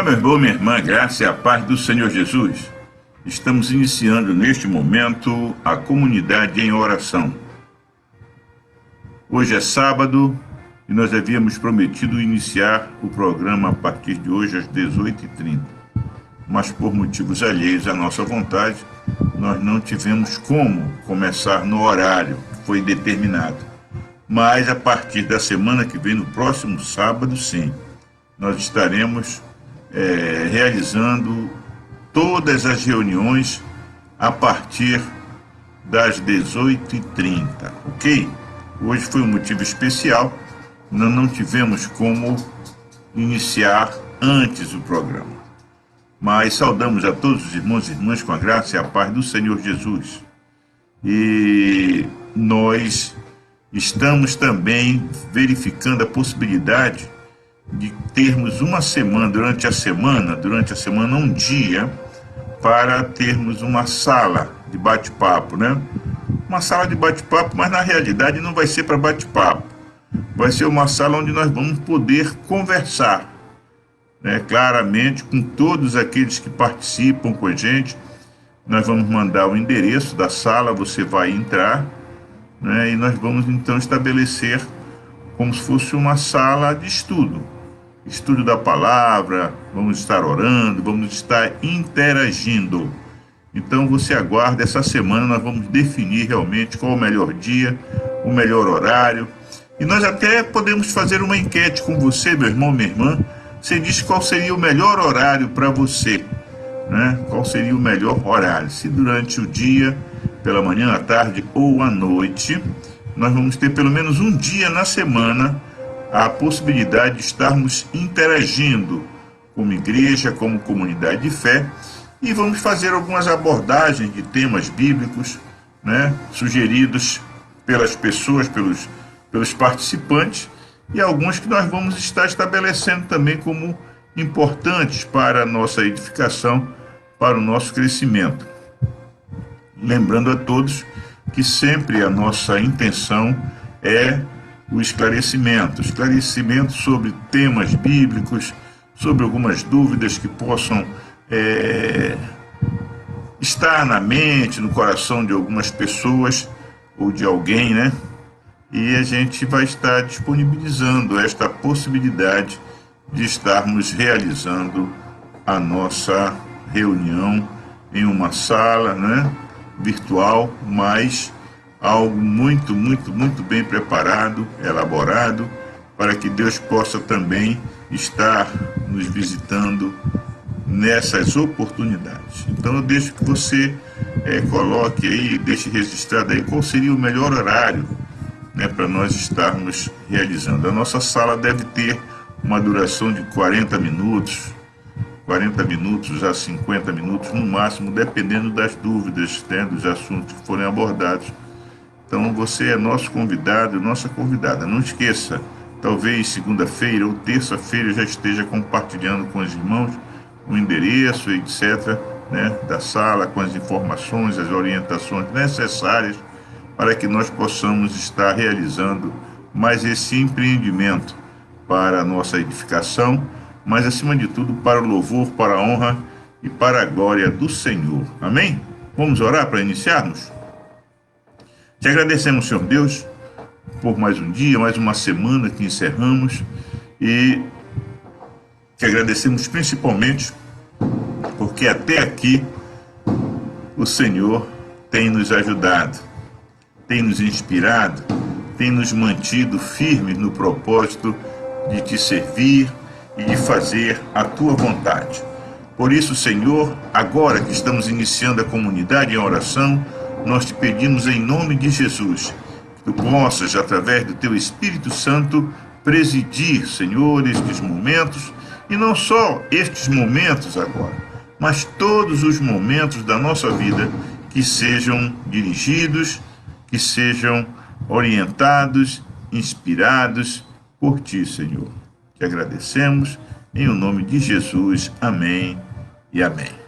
Olá, meu irmão, minha irmã, graça e a paz do Senhor Jesus. Estamos iniciando neste momento a comunidade em oração. Hoje é sábado e nós havíamos prometido iniciar o programa a partir de hoje às 18h30. Mas por motivos alheios à nossa vontade, nós não tivemos como começar no horário que foi determinado. Mas a partir da semana que vem, no próximo sábado, sim, nós estaremos realizando todas as reuniões a partir das 18h30, ok? Hoje foi um motivo especial, nós não tivemos como iniciar antes o programa. Mas saudamos a todos os irmãos e irmãs com a graça e a paz do Senhor Jesus. E nós estamos também verificando a possibilidade de termos uma semana, durante a semana, um dia, para termos uma sala de bate-papo, né? Uma sala de bate-papo, mas na realidade não vai ser para bate-papo. Vai ser uma sala onde nós vamos poder conversar, né? Claramente, com todos aqueles que participam com a gente. Nós vamos mandar o endereço da sala, você vai entrar, né? E nós vamos então estabelecer como se fosse uma sala de estudo da palavra, vamos estar orando, vamos estar interagindo. Então você aguarda, essa semana nós vamos definir realmente qual o melhor dia, o melhor horário, e nós até podemos fazer uma enquete com você, meu irmão, minha irmã. Você diz qual seria o melhor horário para você, né? Qual seria o melhor horário, se durante o dia, pela manhã, à tarde ou à noite. Nós vamos ter pelo menos um dia na semana a possibilidade de estarmos interagindo como igreja, como comunidade de fé, e vamos fazer algumas abordagens de temas bíblicos, né, sugeridos pelas pessoas, pelos participantes, e alguns que nós vamos estar estabelecendo também como importantes para a nossa edificação, para o nosso crescimento. Lembrando a todos que sempre a nossa intenção é o esclarecimento sobre temas bíblicos, sobre algumas dúvidas que possam estar na mente, no coração de algumas pessoas ou de alguém, né? E a gente vai estar disponibilizando esta possibilidade de estarmos realizando a nossa reunião em uma sala, né, virtual, mas algo muito, muito, muito bem preparado, elaborado, para que Deus possa também estar nos visitando nessas oportunidades. Então eu deixo que você coloque aí, deixe registrado aí qual seria o melhor horário, né, para nós estarmos realizando. A nossa sala deve ter uma duração de 40 minutos a 50 minutos no máximo, dependendo das dúvidas, né, dos assuntos que forem abordados. Então você é nosso convidado, nossa convidada. Não esqueça, talvez segunda-feira ou terça-feira já esteja compartilhando com os irmãos o endereço, etc., né, da sala, com as informações, as orientações necessárias para que nós possamos estar realizando mais esse empreendimento para a nossa edificação, mas acima de tudo para o louvor, para a honra e para a glória do Senhor. Amém? Vamos orar para iniciarmos? Te agradecemos, Senhor Deus, por mais um dia, mais uma semana que encerramos, e te agradecemos principalmente porque até aqui o Senhor tem nos ajudado, tem nos inspirado, tem nos mantido firmes no propósito de te servir e de fazer a tua vontade. Por isso, Senhor, agora que estamos iniciando a comunidade em oração, nós te pedimos em nome de Jesus, que tu possas, através do teu Espírito Santo, presidir, Senhor, estes momentos, e não só estes momentos agora, mas todos os momentos da nossa vida que sejam dirigidos, que sejam orientados, inspirados por ti, Senhor. Te agradecemos, em o nome de Jesus. Amém e amém.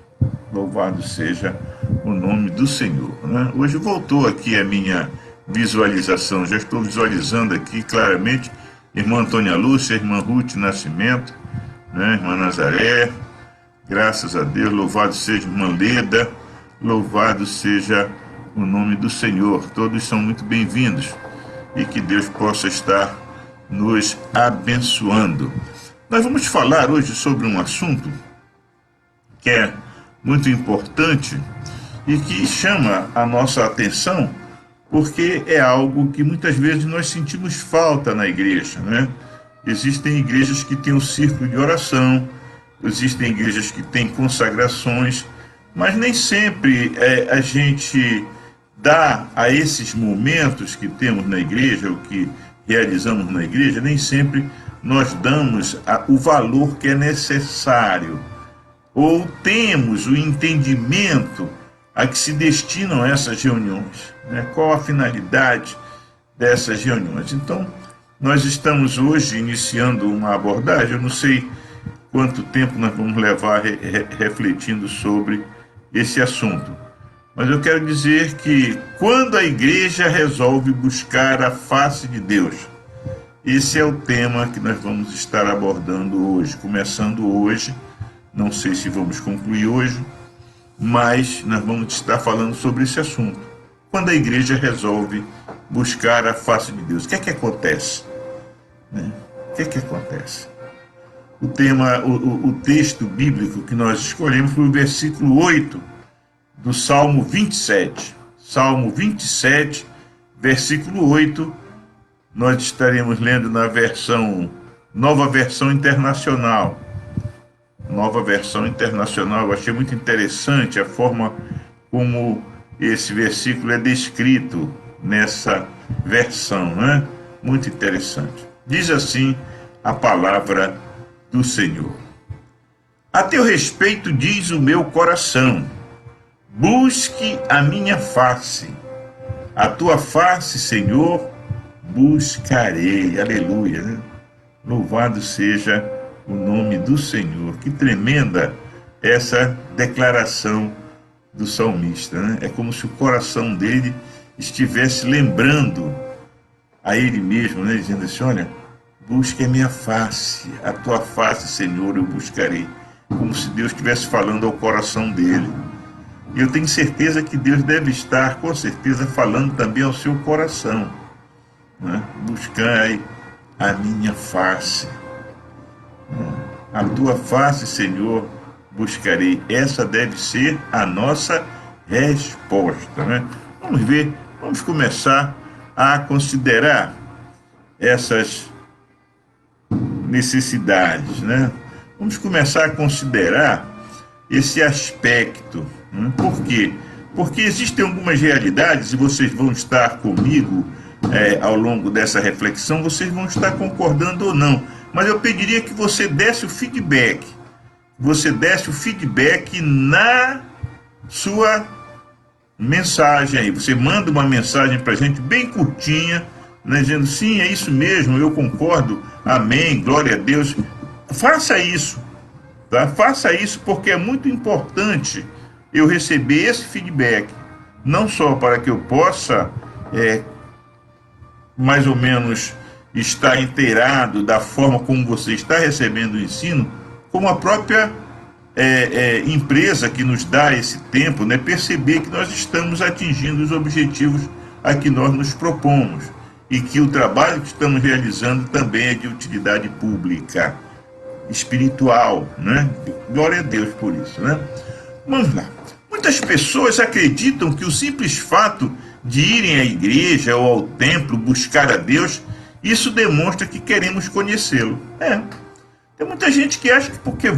Louvado seja o nome do Senhor, né? Hoje voltou aqui a minha visualização, já estou visualizando aqui claramente irmã Antônia Lúcia, irmã Ruth Nascimento, né? Irmã Nazaré, graças a Deus, louvado seja irmã Leda, louvado seja o nome do Senhor. Todos são muito bem-vindos e que Deus possa estar nos abençoando. Nós vamos falar hoje sobre um assunto que é muito importante e que chama a nossa atenção, porque é algo que muitas vezes nós sentimos falta na igreja, né? Existem igrejas que têm o círculo de oração, existem igrejas que têm consagrações, mas nem sempre a gente dá a esses momentos que temos na igreja, o que realizamos na igreja, nem sempre nós damos o valor que é necessário, ou temos o entendimento a que se destinam essas reuniões, né? Qual a finalidade dessas reuniões? Então, nós estamos hoje iniciando uma abordagem, eu não sei quanto tempo nós vamos levar refletindo sobre esse assunto, mas eu quero dizer que quando a igreja resolve buscar a face de Deus, esse é o tema que nós vamos estar abordando hoje, começando hoje, não sei se vamos concluir hoje, mas nós vamos estar falando sobre esse assunto. Quando a igreja resolve buscar a face de Deus, o que é que acontece? O que é que acontece? O texto bíblico que nós escolhemos foi o versículo 8 do Salmo 27. Salmo 27, versículo 8, nós estaremos lendo na Nova Versão Internacional. Nova Versão Internacional, eu achei muito interessante a forma como esse versículo é descrito nessa versão, né? Muito interessante. Diz assim a palavra do Senhor: a teu respeito diz o meu coração, busque a minha face, a tua face, Senhor, buscarei. Aleluia, né? Louvado seja o nome do Senhor. Que tremenda essa declaração do salmista, né? É como se o coração dele estivesse lembrando a ele mesmo, né? Dizendo assim: olha, busque a minha face, a tua face, Senhor, eu buscarei. Como se Deus estivesse falando ao coração dele. E eu tenho certeza que Deus deve estar, com certeza, falando também ao seu coração, né? Buscai a minha face. A tua face, Senhor, buscarei. Essa deve ser a nossa resposta, né? Vamos ver, vamos começar a considerar essas necessidades, né? Vamos começar a considerar esse aspecto, né? Por quê? Porque existem algumas realidades, e vocês vão estar comigo ao longo dessa reflexão, vocês vão estar concordando ou não, mas eu pediria que você desse o feedback, na sua mensagem aí. Você manda uma mensagem para a gente bem curtinha, né, dizendo sim, é isso mesmo, eu concordo, amém, glória a Deus. Faça isso, tá? Faça isso, porque é muito importante eu receber esse feedback, não só para que eu possa mais ou menos estar inteirado da forma como você está recebendo o ensino, como a própria empresa que nos dá esse tempo, né, perceber que nós estamos atingindo os objetivos a que nós nos propomos e que o trabalho que estamos realizando também é de utilidade pública, espiritual, né? Glória a Deus por isso, né? Vamos lá. Muitas pessoas acreditam que o simples fato de irem à igreja ou ao templo buscar a Deus, isso demonstra que queremos conhecê-lo. Tem muita gente que acha que porque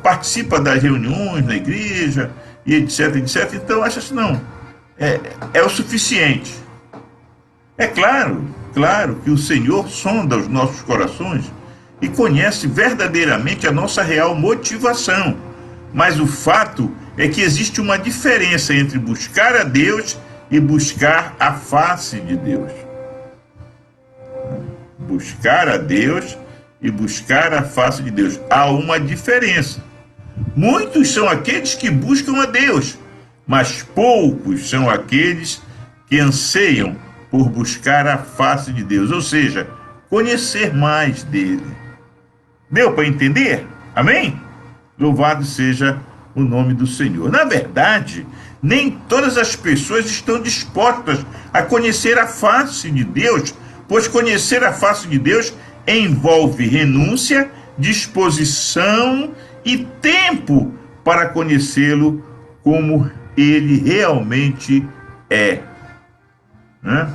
participa das reuniões na igreja e etc, então acha assim, não, é o suficiente. É claro que o Senhor sonda os nossos corações e conhece verdadeiramente a nossa real motivação, mas o fato é que existe uma diferença entre buscar a Deus e buscar a face de Deus. Buscar a Deus e buscar a face de Deus. Há uma diferença. Muitos são aqueles que buscam a Deus, mas poucos são aqueles que anseiam por buscar a face de Deus, ou seja, conhecer mais dele. Deu para entender? Amém? Louvado seja o nome do Senhor. Na verdade, nem todas as pessoas estão dispostas a conhecer a face de Deus, pois conhecer a face de Deus envolve renúncia, disposição e tempo para conhecê-lo como ele realmente é. Né?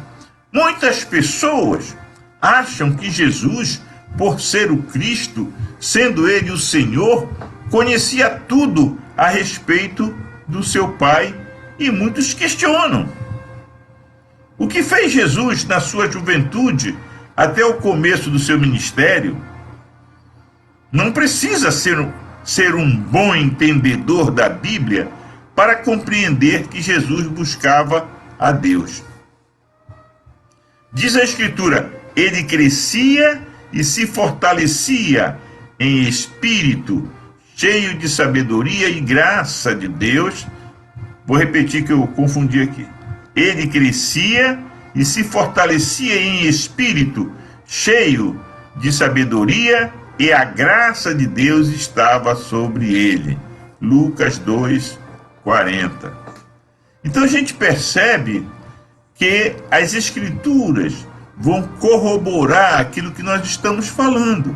Muitas pessoas acham que Jesus, por ser o Cristo, sendo ele o Senhor, conhecia tudo a respeito do seu Pai, e muitos questionam. O que fez Jesus na sua juventude até o começo do seu ministério não precisa ser um bom entendedor da Bíblia para compreender que Jesus buscava a Deus. Diz a Escritura, ele crescia e se fortalecia em espírito, cheio de sabedoria e graça de Deus. Vou repetir que eu confundi aqui. Ele crescia e se fortalecia em espírito, cheio de sabedoria, e a graça de Deus estava sobre ele. Lucas 2:40. Então a gente percebe que as Escrituras vão corroborar aquilo que nós estamos falando.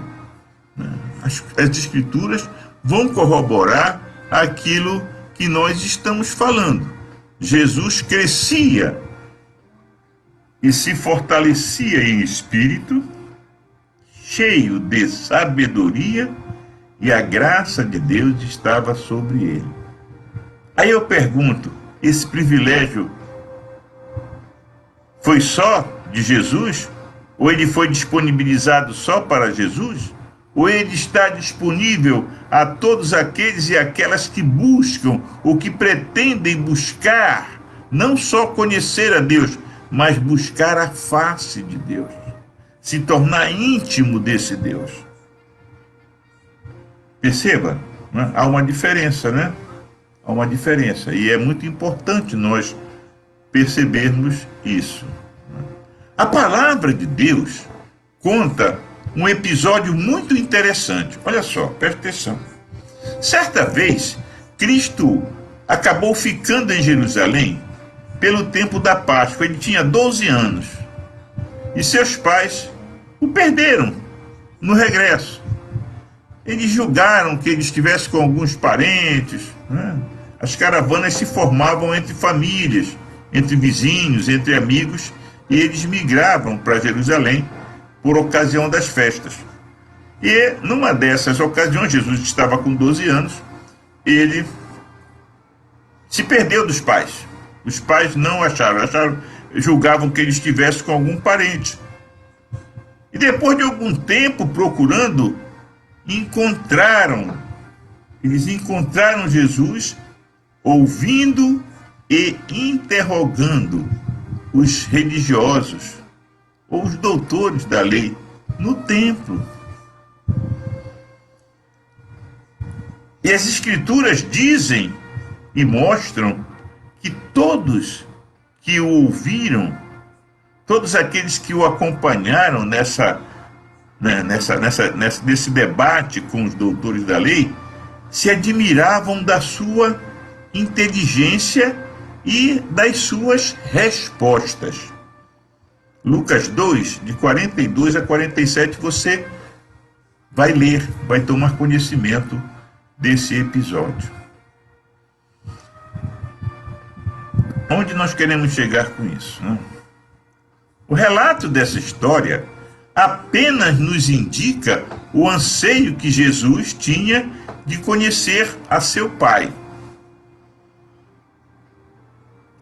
As Escrituras vão corroborar aquilo que nós estamos falando. Jesus crescia e se fortalecia em espírito, cheio de sabedoria, e a graça de Deus estava sobre ele. Aí eu pergunto, esse privilégio foi só de Jesus? Ou ele foi disponibilizado só para Jesus? Ou ele está disponível a todos aqueles e aquelas que buscam, ou que pretendem buscar, não só conhecer a Deus, mas buscar a face de Deus, se tornar íntimo desse Deus? Perceba, né? Há uma diferença, né? Há uma diferença, e é muito importante nós percebermos isso. A palavra de Deus conta um episódio muito interessante. Olha só, presta atenção. Certa vez, Cristo acabou ficando em Jerusalém pelo tempo da Páscoa. Ele tinha 12 anos. E seus pais o perderam no regresso. Eles julgaram que ele estivesse com alguns parentes, né? As caravanas se formavam entre famílias, entre vizinhos, entre amigos, e eles migravam para Jerusalém por ocasião das festas. E numa dessas ocasiões, Jesus estava com 12 anos, ele se perdeu dos pais. Os pais não acharam, julgavam que ele estivesse com algum parente. E depois de algum tempo procurando, eles encontraram Jesus ouvindo e interrogando os religiosos ou os doutores da lei no templo. E as Escrituras dizem e mostram que todos que o ouviram, todos aqueles que o acompanharam nesse debate com os doutores da lei, se admiravam da sua inteligência e das suas respostas. Lucas 2, de 42 a 47, você vai ler, vai tomar conhecimento desse episódio. Onde nós queremos chegar com isso, né? O relato dessa história apenas nos indica o anseio que Jesus tinha de conhecer a seu Pai.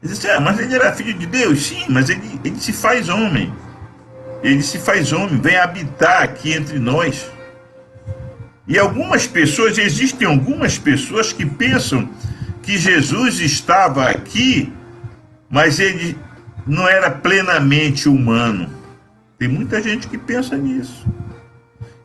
Ele disse, mas ele era filho de Deus? Sim, mas ele se faz homem. Ele se faz homem, vem habitar aqui entre nós. E existem algumas pessoas que pensam que Jesus estava aqui, mas ele não era plenamente humano. Tem muita gente que pensa nisso.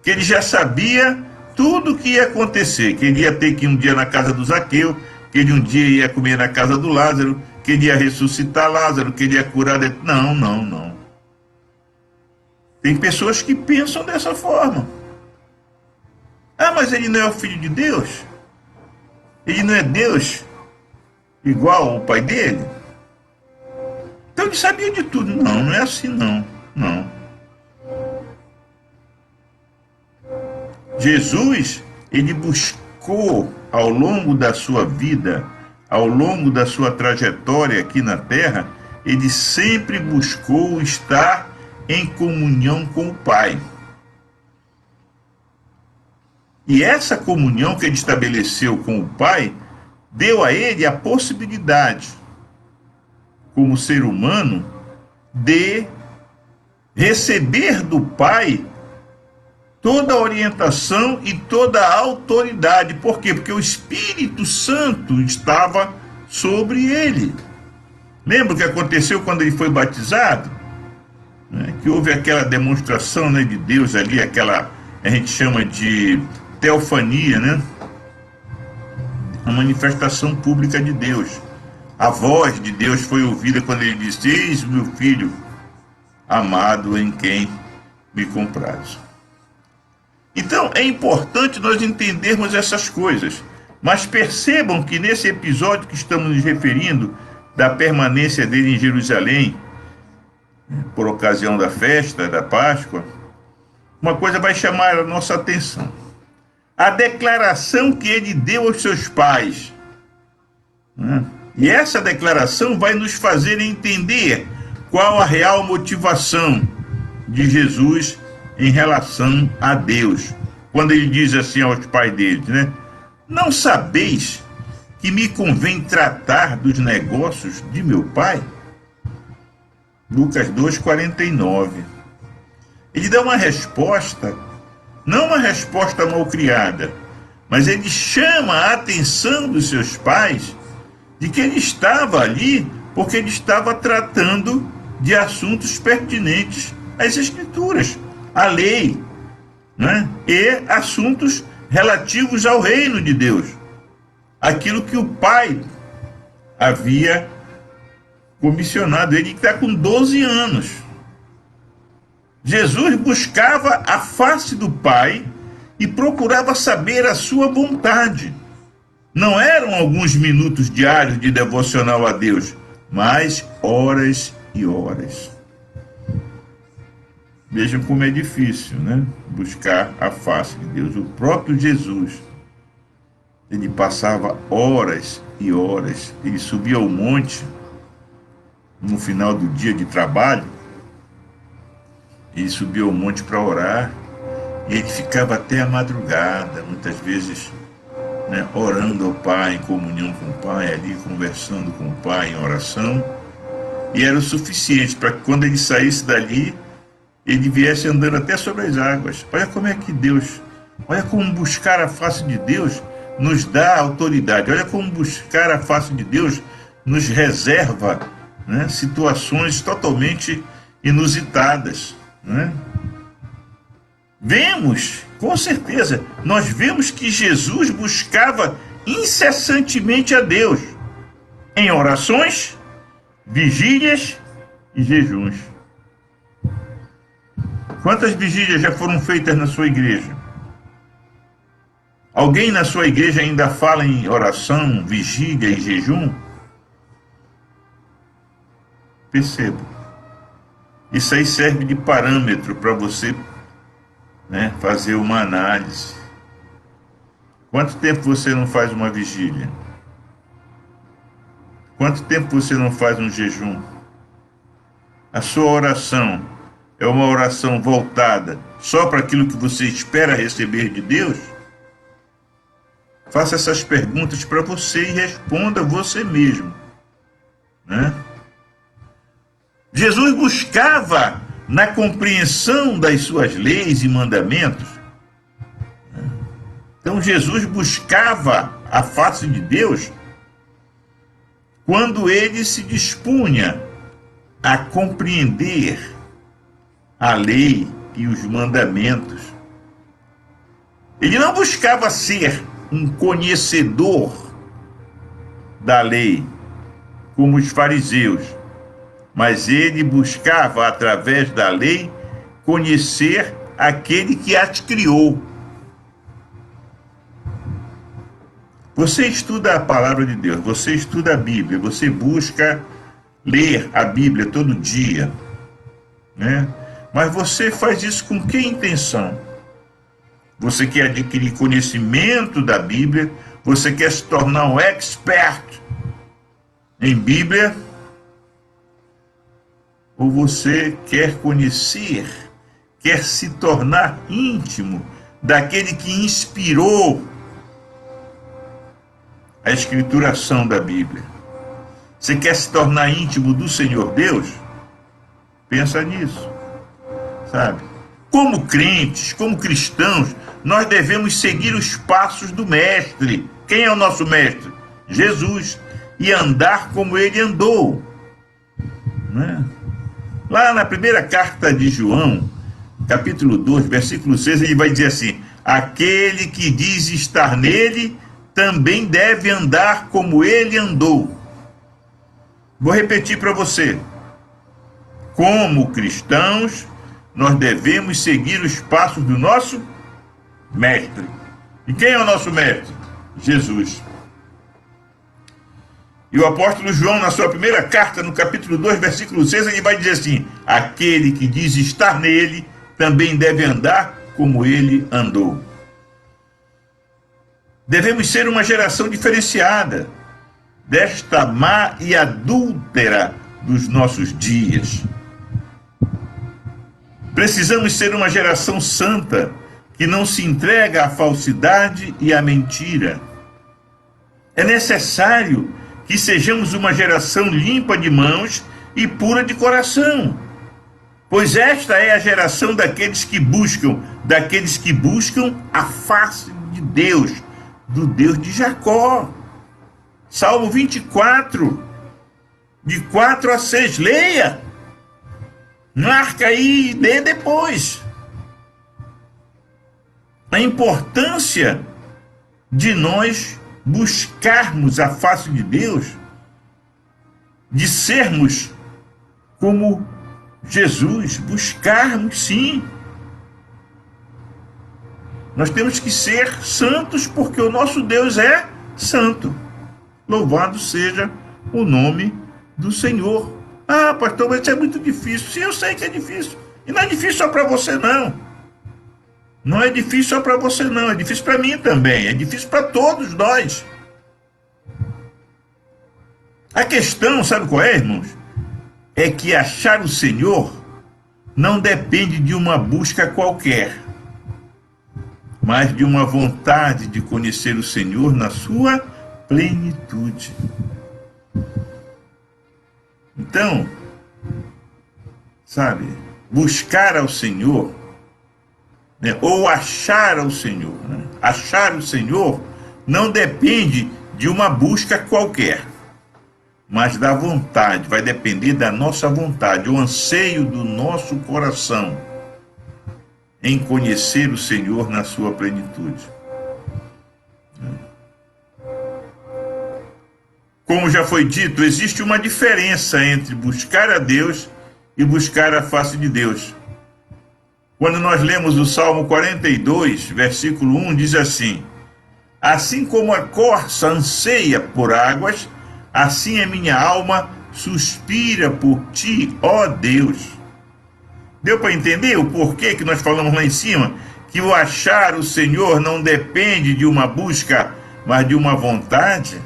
Que ele já sabia tudo o que ia acontecer, que ele ia ter que ir um dia na casa do Zaqueu, que ele um dia ia comer na casa do Lázaro, que ele ia ressuscitar Lázaro, que ele ia curar... Não. Tem pessoas que pensam dessa forma. Ah, mas ele não é o filho de Deus? Ele não é Deus igual ao pai dele? Então ele sabia de tudo. Não, não é assim não. Não. Jesus, ele buscou ao longo da sua vida, ao longo da sua trajetória aqui na Terra, ele sempre buscou estar em comunhão com o Pai. E essa comunhão que ele estabeleceu com o Pai deu a ele a possibilidade, como ser humano, de receber do Pai toda a orientação e toda a autoridade. Por quê? Porque o Espírito Santo estava sobre ele. Lembra o que aconteceu quando ele foi batizado? Que houve aquela demonstração, de Deus ali, aquela, a gente chama de teofania, a manifestação pública de Deus. A voz de Deus foi ouvida quando ele disse: eis meu filho amado em quem me comprazo. Então é importante nós entendermos essas coisas, mas percebam que nesse episódio que estamos nos referindo, da permanência dele em Jerusalém, por ocasião da festa da Páscoa, uma coisa vai chamar a nossa atenção: a declaração que ele deu aos seus pais. E essa declaração vai nos fazer entender qual a real motivação de Jesus em relação a Deus. Quando ele diz assim aos pais deles, não sabeis que me convém tratar dos negócios de meu pai? Lucas 2,49. Ele dá uma resposta, não uma resposta mal criada, mas ele chama a atenção dos seus pais de que ele estava ali porque ele estava tratando de assuntos pertinentes às Escrituras, à lei, e assuntos relativos ao reino de Deus, aquilo que o Pai havia comissionado. Ele está com 12 anos. Jesus buscava a face do Pai e procurava saber a sua vontade. Não eram alguns minutos diários de devocional a Deus, mas horas e horas. Vejam como é difícil, buscar a face de Deus. O próprio Jesus, ele passava horas e horas. Ele subia ao monte no final do dia de trabalho. Ele subia ao monte para orar. E ele ficava até a madrugada, muitas vezes, orando ao Pai, em comunhão com o Pai, ali conversando com o Pai em oração. E era o suficiente para que quando ele saísse dali, ele viesse andando até sobre as águas. Olha como é que Deus, olha como buscar a face de Deus nos dá autoridade. Olha como buscar a face de Deus nos reserva situações totalmente inusitadas. Vemos, com certeza, nós vemos que Jesus buscava incessantemente a Deus em orações, vigílias e jejuns. Quantas vigílias já foram feitas na sua igreja? Alguém na sua igreja ainda fala em oração, vigília e jejum? Perceba. Isso aí serve de parâmetro para você fazer uma análise. Quanto tempo você não faz uma vigília? Quanto tempo você não faz um jejum? A sua oração é uma oração voltada só para aquilo que você espera receber de Deus? Faça essas perguntas para você e responda você mesmo. Jesus buscava na compreensão das suas leis e mandamentos. Então Jesus buscava a face de Deus quando ele se dispunha a compreender a lei e os mandamentos. Ele não buscava ser um conhecedor da lei, como os fariseus, mas ele buscava, através da lei, conhecer aquele que as criou. Você estuda a palavra de Deus, você estuda a Bíblia, você busca ler a Bíblia todo dia, né? Mas você faz isso com que intenção? Você quer adquirir conhecimento da Bíblia? Você quer se tornar um expert em Bíblia? Ou você quer conhecer, quer se tornar íntimo daquele que inspirou a escrituração da Bíblia? Você quer se tornar íntimo do Senhor Deus? Pensa nisso, sabe? Como crentes, como cristãos, nós devemos seguir os passos do Mestre. Quem é o nosso Mestre? Jesus. E andar como ele andou, né? Lá na primeira carta de João, capítulo 2, versículo 6, ele vai dizer assim: aquele que diz estar nele, também deve andar como ele andou. Vou repetir para você. Como cristãos, nós devemos seguir os passos do nosso Mestre. E quem é o nosso Mestre? Jesus. E o apóstolo João, na sua primeira carta, no capítulo 2, versículo 6, ele vai dizer assim: aquele que diz estar nele, também deve andar como ele andou. Devemos ser uma geração diferenciada desta má e adúltera dos nossos dias. Precisamos ser uma geração santa, que não se entrega à falsidade e à mentira. É necessário que sejamos uma geração limpa de mãos e pura de coração, pois esta é a geração daqueles que buscam a face de Deus, do Deus de Jacó. Salmo 24, de 4 a 6, leia, marca aí e lê depois. A importância de nós buscarmos a face de Deus, de sermos como Jesus, buscarmos sim. Nós temos que ser santos porque o nosso Deus é santo. Louvado seja o nome do Senhor. Ah, pastor, mas isso é muito difícil. Sim, eu sei que é difícil. E não é difícil só para você, não. Não é difícil só para você, não. É difícil para mim também. É difícil para todos nós. A questão, sabe qual é, irmãos? É que achar o Senhor não depende de uma busca qualquer, mas de uma vontade de conhecer o Senhor na sua plenitude. Então, sabe, buscar ao Senhor, né, ou achar ao Senhor, né? Achar o Senhor não depende de uma busca qualquer, mas da vontade, vai depender da nossa vontade, o anseio do nosso coração em conhecer o Senhor na sua plenitude. Como já foi dito, existe uma diferença entre buscar a Deus e buscar a face de Deus. Quando nós lemos o Salmo 42, versículo 1, diz assim: assim como a corça anseia por águas, assim a minha alma suspira por ti, ó Deus. Deu para entender o porquê que nós falamos lá em cima? Que o achar o Senhor não depende de uma busca, mas de uma vontade?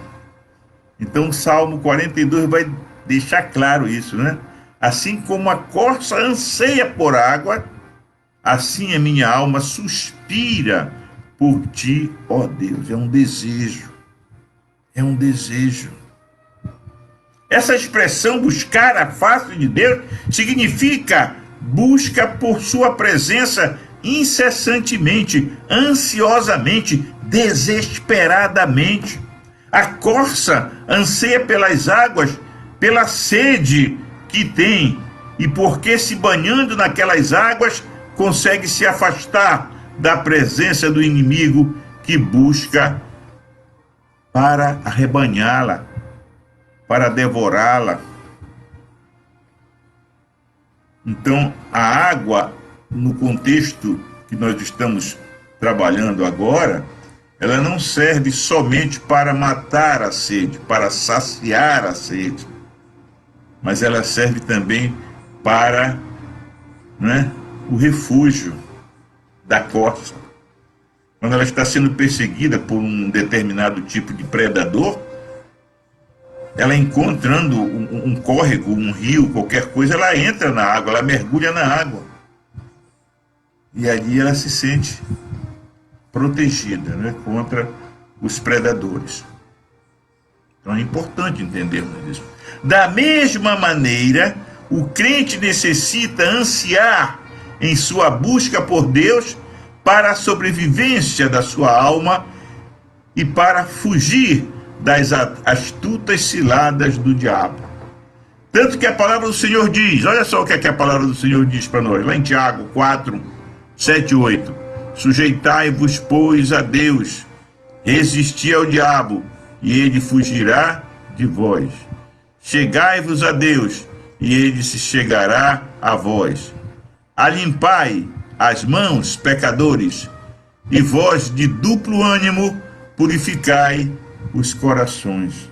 Então o Salmo 42 vai deixar claro isso, né? Assim como a corça anseia por água, assim a minha alma suspira por ti, ó Deus. É um desejo. É um desejo. Essa expressão buscar a face de Deus significa busca por sua presença incessantemente, ansiosamente, desesperadamente. A corça anseia pelas águas, pela sede que tem, e porque se banhando naquelas águas, consegue se afastar da presença do inimigo que busca para arrebanhá-la, para devorá-la. Então, a água, no contexto que nós estamos trabalhando agora, ela não serve somente para matar a sede, para saciar a sede, mas ela serve também para, né, o refúgio da costa. Quando ela está sendo perseguida por um determinado tipo de predador, ela encontrando um córrego, um rio, qualquer coisa, ela entra na água, ela mergulha na água. E ali ela se sente protegida, né, contra os predadores. Então é importante entendermos isso. Da mesma maneira, o crente necessita ansiar em sua busca por Deus para a sobrevivência da sua alma e para fugir das astutas ciladas do diabo. Tanto que a palavra do Senhor diz, olha só o que, é que a palavra do Senhor diz para nós, lá em Tiago 4, 7 e 8. Sujeitai-vos, pois, a Deus, resisti ao diabo, e ele fugirá de vós. Chegai-vos a Deus, e ele se chegará a vós. Alimpai as mãos, pecadores, e vós de duplo ânimo purificai os corações.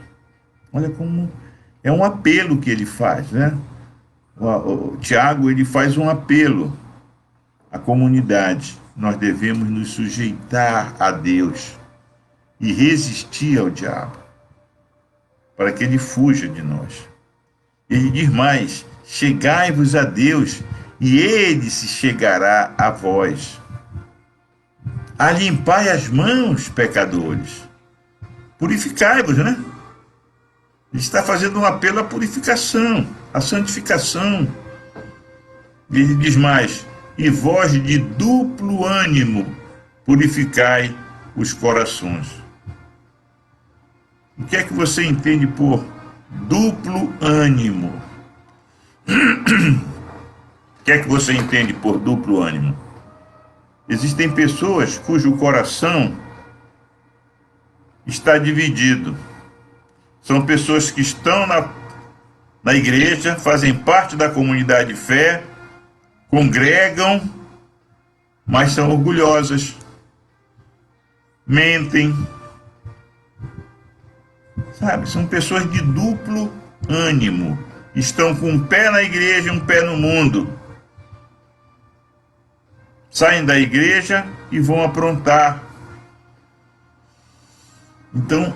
Olha como é um apelo que ele faz, né? O Tiago, ele faz um apelo à comunidade. Nós devemos nos sujeitar a Deus e resistir ao diabo, para que ele fuja de nós. Ele diz mais, chegai-vos a Deus, e ele se chegará a vós. Alimpai as mãos, pecadores. Purificai-vos, né? Ele está fazendo um apelo à purificação, à santificação. Ele diz mais, e vós de duplo ânimo purificai os corações. O que é que você entende por duplo ânimo? O que é que você entende por duplo ânimo? Existem pessoas cujo coração está dividido. São pessoas que estão na igreja, fazem parte da comunidade de fé, congregam, mas são orgulhosas, mentem, sabe? São pessoas de duplo ânimo, estão com um pé na igreja e um pé no mundo. Saem da igreja e vão aprontar. Então,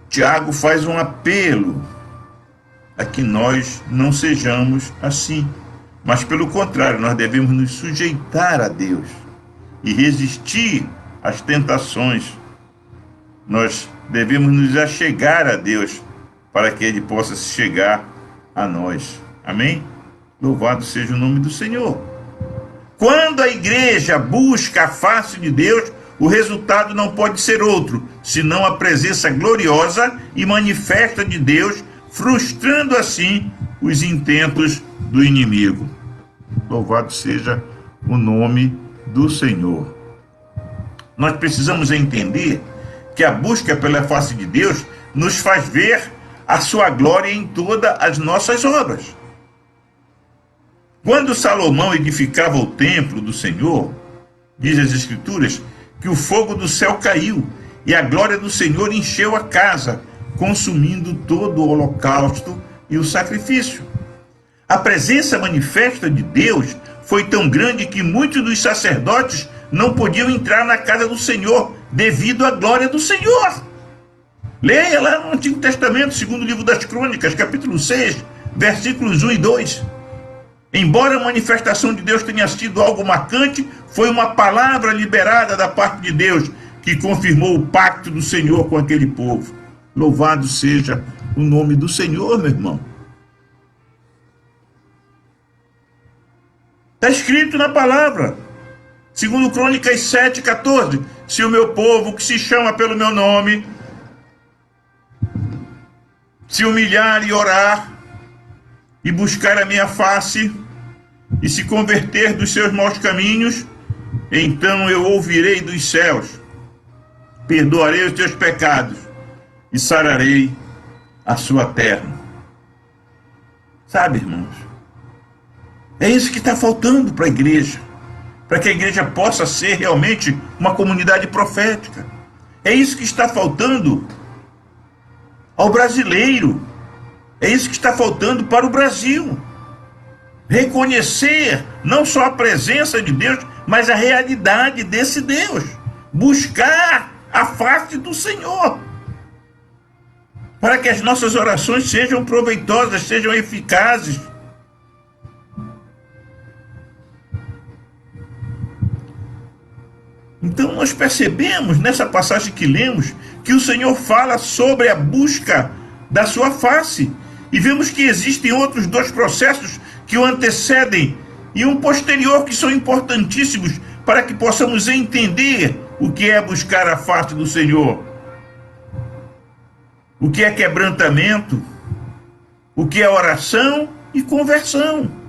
Tiago faz um apelo a que nós não sejamos assim, mas pelo contrário, nós devemos nos sujeitar a Deus e resistir às tentações. Nós devemos nos achegar a Deus para que Ele possa se chegar a nós. Amém? Louvado seja o nome do Senhor. Quando a igreja busca a face de Deus, o resultado não pode ser outro, senão a presença gloriosa e manifesta de Deus, frustrando assim os intentos do inimigo. Louvado seja o nome do Senhor. Nós precisamos entender que a busca pela face de Deus nos faz ver a sua glória em todas as nossas obras. Quando Salomão edificava o templo do Senhor, diz as Escrituras, que o fogo do céu caiu e a glória do Senhor encheu a casa, consumindo todo o holocausto e o sacrifício. A presença manifesta de Deus foi tão grande que muitos dos sacerdotes não podiam entrar na casa do Senhor devido à glória do Senhor. Leia lá no Antigo Testamento, segundo livro das Crônicas, capítulo 6, versículos 1 e 2. Embora a manifestação de Deus tenha sido algo marcante, foi uma palavra liberada da parte de Deus que confirmou o pacto do Senhor com aquele povo. Louvado seja o nome do Senhor, meu irmão. Está escrito na palavra. Segundo Crônicas 7:14, se o meu povo que se chama pelo meu nome se humilhar e orar e buscar a minha face e se converter dos seus maus caminhos, então eu ouvirei dos céus, perdoarei os teus pecados e sararei a sua terra. Sabe, irmãos? É isso que está faltando para a igreja, para que a igreja possa ser realmente uma comunidade profética. É isso que está faltando ao brasileiro. É isso que está faltando para o Brasil. Reconhecer não só a presença de Deus, mas a realidade desse Deus. Buscar a face do Senhor. Para que as nossas orações sejam proveitosas, sejam eficazes. Então nós percebemos nessa passagem que lemos que o Senhor fala sobre a busca da sua face. E vemos que existem outros dois processos que o antecedem e um posterior que são importantíssimos para que possamos entender o que é buscar a face do Senhor. O que é quebrantamento, o que é oração e conversão.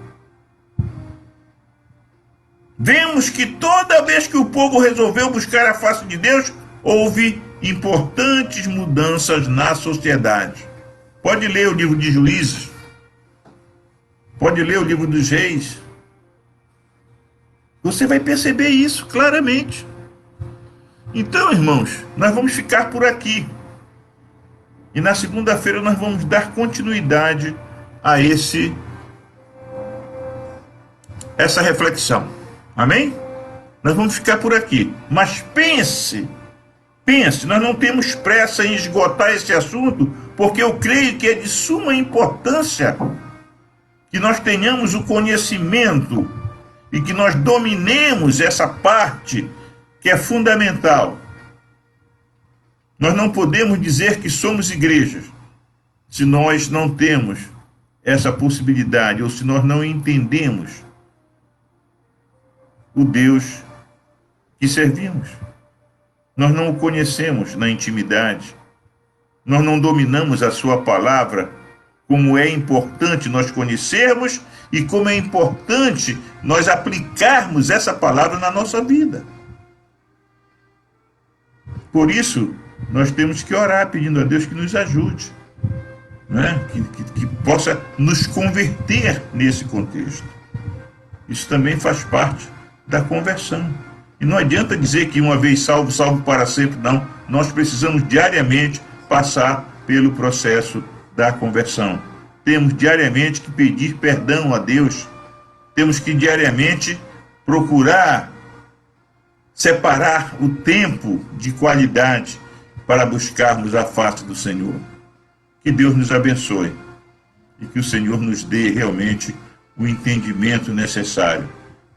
Vemos que toda vez que o povo resolveu buscar a face de Deus, houve importantes mudanças na sociedade. Pode ler o livro de Juízes, pode ler o livro dos Reis. Você vai perceber isso claramente. Então, irmãos, nós vamos ficar por aqui. E na segunda-feira nós vamos dar continuidade a essa reflexão. Amém? Nós vamos ficar por aqui. Mas pense, nós não temos pressa em esgotar esse assunto, porque eu creio que é de suma importância que nós tenhamos o conhecimento e que nós dominemos essa parte que é fundamental. Nós não podemos dizer que somos igrejas se nós não temos essa possibilidade ou se nós não entendemos o Deus que servimos. Nós não o conhecemos na intimidade. Nós não dominamos a sua palavra, como é importante nós conhecermos e como é importante nós aplicarmos essa palavra na nossa vida. Por isso, nós temos que orar pedindo a Deus que nos ajude, né? que possa nos converter nesse contexto. Isso também faz parte da conversão. E não adianta dizer que uma vez salvo, salvo para sempre, não. Nós precisamos diariamente passar pelo processo da conversão. Temos diariamente que pedir perdão a Deus. Temos que diariamente procurar separar o tempo de qualidade para buscarmos a face do Senhor. Que Deus nos abençoe e que o Senhor nos dê realmente o entendimento necessário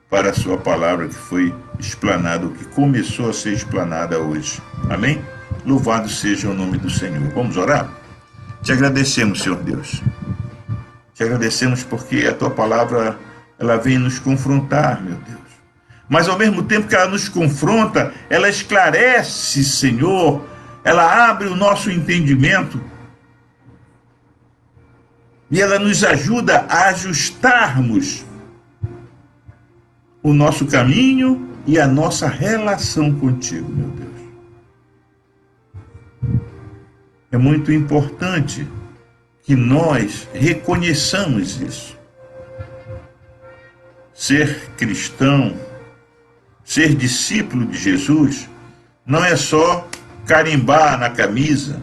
para a sua palavra que foi explanada, que começou a ser explanada hoje. Amém? Louvado seja o nome do Senhor. Vamos orar? Te agradecemos, Senhor Deus. Te agradecemos porque a tua palavra, ela vem nos confrontar, meu Deus. Mas ao mesmo tempo que ela nos confronta, ela esclarece, Senhor, ela abre o nosso entendimento e ela nos ajuda a ajustarmos o nosso caminho e a nossa relação contigo, meu Deus. É muito importante que nós reconheçamos isso. Ser cristão, ser discípulo de Jesus, não é só carimbar na camisa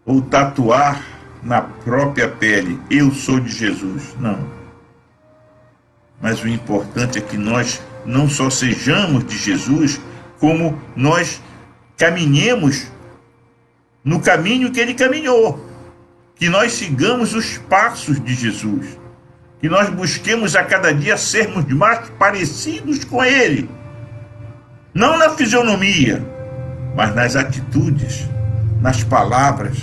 ou tatuar na própria pele, eu sou de Jesus. Não. Mas o importante é que nós não só sejamos de Jesus, como nós caminhemos no caminho que ele caminhou. Que nós sigamos os passos de Jesus. Que nós busquemos a cada dia sermos mais parecidos com ele. Não na fisionomia, mas nas atitudes, nas palavras,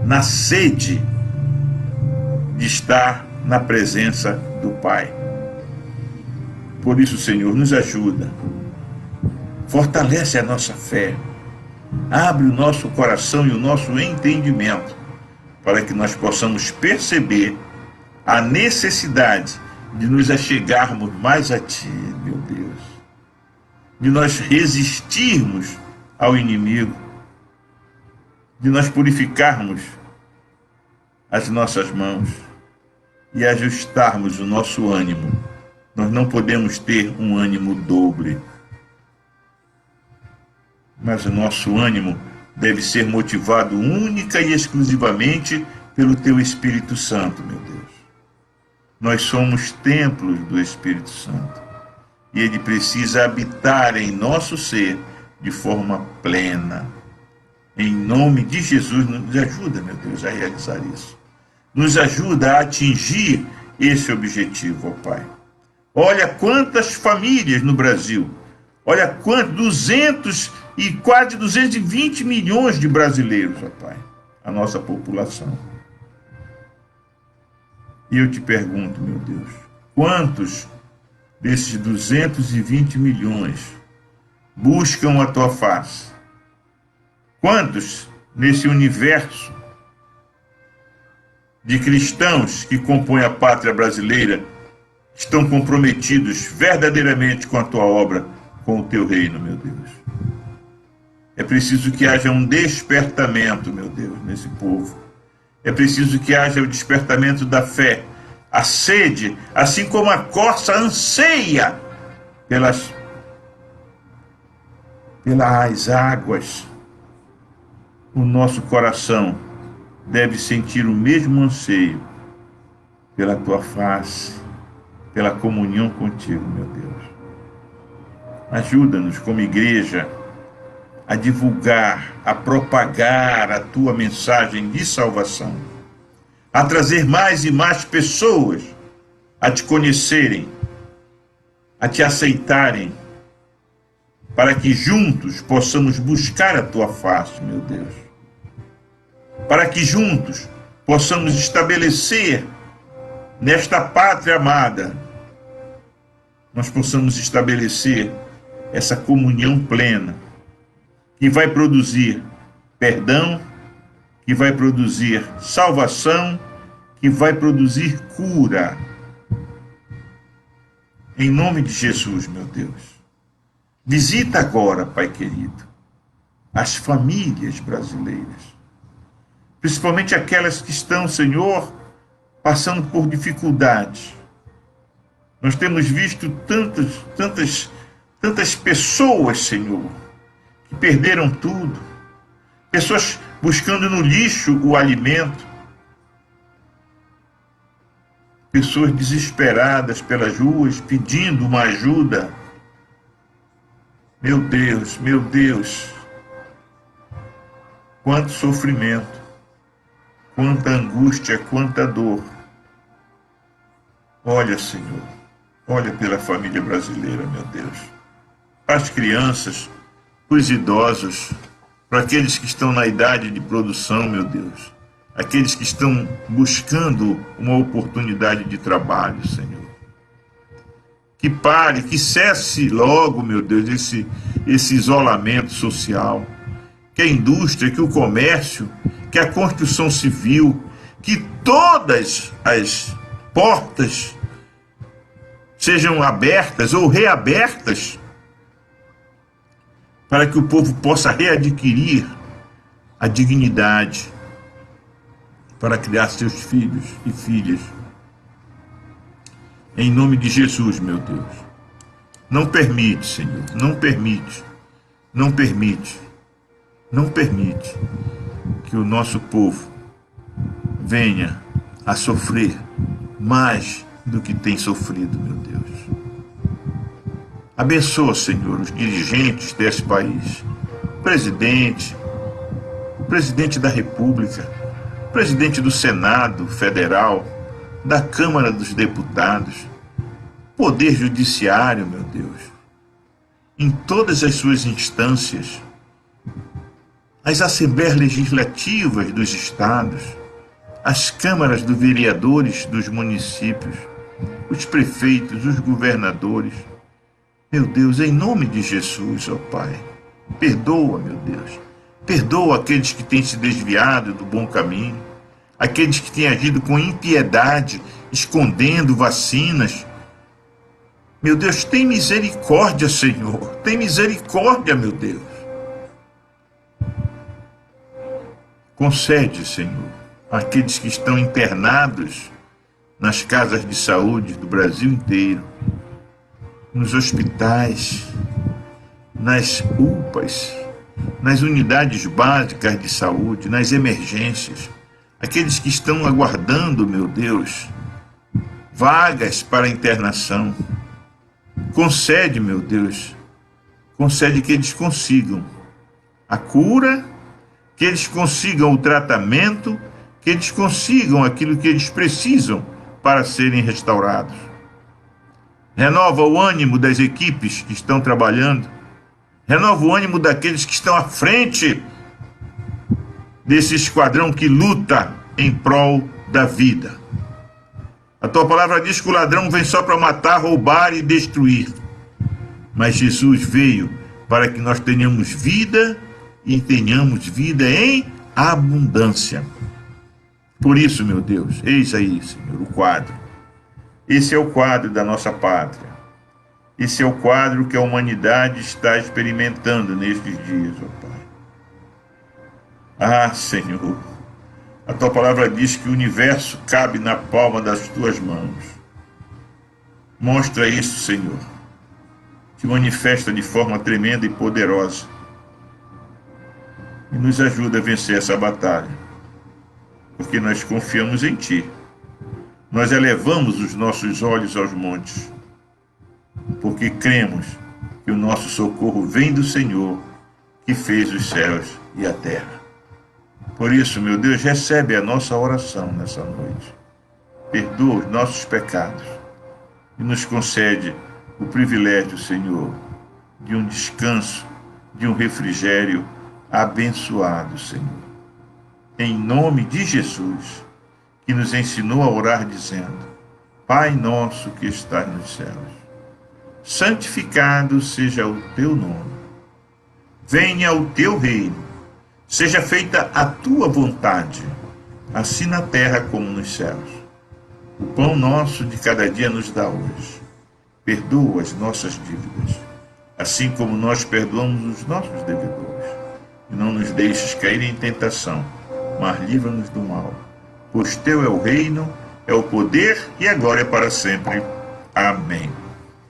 na sede de estar na presença do Pai. Por isso, Senhor, nos ajuda, fortalece a nossa fé, abre o nosso coração e o nosso entendimento, para que nós possamos perceber a necessidade de nos achegarmos mais a Ti, meu Deus, de nós resistirmos ao inimigo, de nós purificarmos as nossas mãos e ajustarmos o nosso ânimo. Nós não podemos ter um ânimo dobre. mas o nosso ânimo deve ser motivado única e exclusivamente pelo Teu Espírito Santo, meu Deus. Nós somos templos do Espírito Santo e Ele precisa habitar em nosso ser de forma plena. Em nome de Jesus, nos ajuda, meu Deus, a realizar isso. Nos ajuda a atingir esse objetivo, ó Pai. Olha quantas famílias no Brasil, olha quantos, quase 220 milhões de brasileiros, ó Pai, a nossa população. E eu te pergunto, meu Deus, quantos desses 220 milhões buscam a Tua face? Quantos nesse universo de cristãos que compõem a pátria brasileira estão comprometidos verdadeiramente com a Tua obra, com o Teu reino, meu Deus? É preciso que haja um despertamento, meu Deus, nesse povo. É preciso que haja o despertamento da fé, a sede, assim como a corça anseia pelas águas. O nosso coração deve sentir o mesmo anseio pela Tua face, pela comunhão contigo, meu Deus. Ajuda-nos como igreja a divulgar, a propagar a Tua mensagem de salvação, a trazer mais e mais pessoas a Te conhecerem, a Te aceitarem, para que juntos possamos buscar a Tua face, meu Deus. Para que juntos possamos estabelecer nesta pátria amada, nós possamos estabelecer essa comunhão plena, que vai produzir perdão, que vai produzir salvação, que vai produzir cura. Em nome de Jesus, meu Deus. Visita agora, Pai querido, as famílias brasileiras, principalmente aquelas que estão, Senhor, passando por dificuldades. Nós temos visto tantas pessoas, Senhor, que perderam tudo, pessoas buscando no lixo o alimento, pessoas desesperadas pelas ruas, pedindo uma ajuda. Meu Deus, quanto sofrimento, quanta angústia, quanta dor. Olha, Senhor, olha pela família brasileira, meu Deus, para as crianças, para os idosos, para aqueles que estão na idade de produção, meu Deus, aqueles que estão buscando uma oportunidade de trabalho, Senhor. Que pare, que cesse logo, meu Deus, esse isolamento social, que a indústria, que o comércio, que a construção civil, que todas as portas sejam abertas ou reabertas, para que o povo possa readquirir a dignidade para criar seus filhos e filhas. Em nome de Jesus, meu Deus. Não permite, Senhor, não permite que o nosso povo venha a sofrer mais do que tem sofrido, meu Deus. Abençoa, Senhor, os dirigentes desse país, o presidente da República, o presidente do Senado Federal, da Câmara dos Deputados, Poder Judiciário, meu Deus, em todas as suas instâncias, as Assembleias Legislativas dos Estados, as câmaras dos vereadores dos municípios, os prefeitos, os governadores. Meu Deus, em nome de Jesus, ó Pai, perdoa, meu Deus, perdoa aqueles que têm se desviado do bom caminho, aqueles que têm agido com impiedade, escondendo vacinas. Meu Deus, tem misericórdia, Senhor, tem misericórdia, meu Deus. Concede, Senhor, àqueles que estão internados nas casas de saúde do Brasil inteiro, nos hospitais, nas UPAs, nas unidades básicas de saúde, nas emergências, aqueles que estão aguardando, meu Deus, vagas para internação. Concede, meu Deus, concede que eles consigam a cura, que eles consigam o tratamento, que eles consigam aquilo que eles precisam para serem restaurados. Renova o ânimo das equipes que estão trabalhando, renova o ânimo daqueles que estão à frente desse esquadrão que luta em prol da vida. A tua palavra diz que o ladrão vem só para matar, roubar e destruir. Mas Jesus veio para que nós tenhamos vida e tenhamos vida em abundância. Por isso, meu Deus, eis aí, Senhor, o quadro. Esse é o quadro da nossa pátria. Esse é o quadro que a humanidade está experimentando nestes dias, ó Pai. Ah, Senhor, a tua palavra diz que o universo cabe na palma das tuas mãos. Mostra isso, Senhor, que manifesta de forma tremenda e poderosa e nos ajuda a vencer essa batalha, porque nós confiamos em Ti. Nós elevamos os nossos olhos aos montes, porque cremos que o nosso socorro vem do Senhor, que fez os céus e a terra. Por isso, meu Deus, recebe a nossa oração nessa noite. Perdoa os nossos pecados e nos concede o privilégio, Senhor, de um descanso, de um refrigério abençoado, Senhor. Em nome de Jesus, que nos ensinou a orar dizendo: Pai nosso que estás nos céus, santificado seja o teu nome. Venha o teu reino. Seja feita a tua vontade, assim na terra como nos céus. O pão nosso de cada dia nos dá hoje. Perdoa as nossas dívidas, assim como nós perdoamos os nossos devedores. E não nos deixes cair em tentação, mas livra-nos do mal. Pois teu é o reino, é o poder e a glória para sempre. Amém.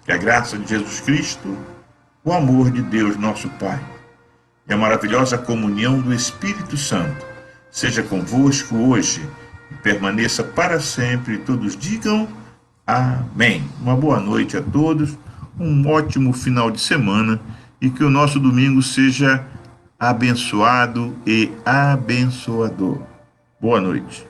Que a graça de Jesus Cristo, o amor de Deus nosso Pai e a maravilhosa comunhão do Espírito Santo seja convosco hoje e permaneça para sempre. Todos digam amém. Uma boa noite a todos, um ótimo final de semana e que o nosso domingo seja abençoado e abençoador. Boa noite.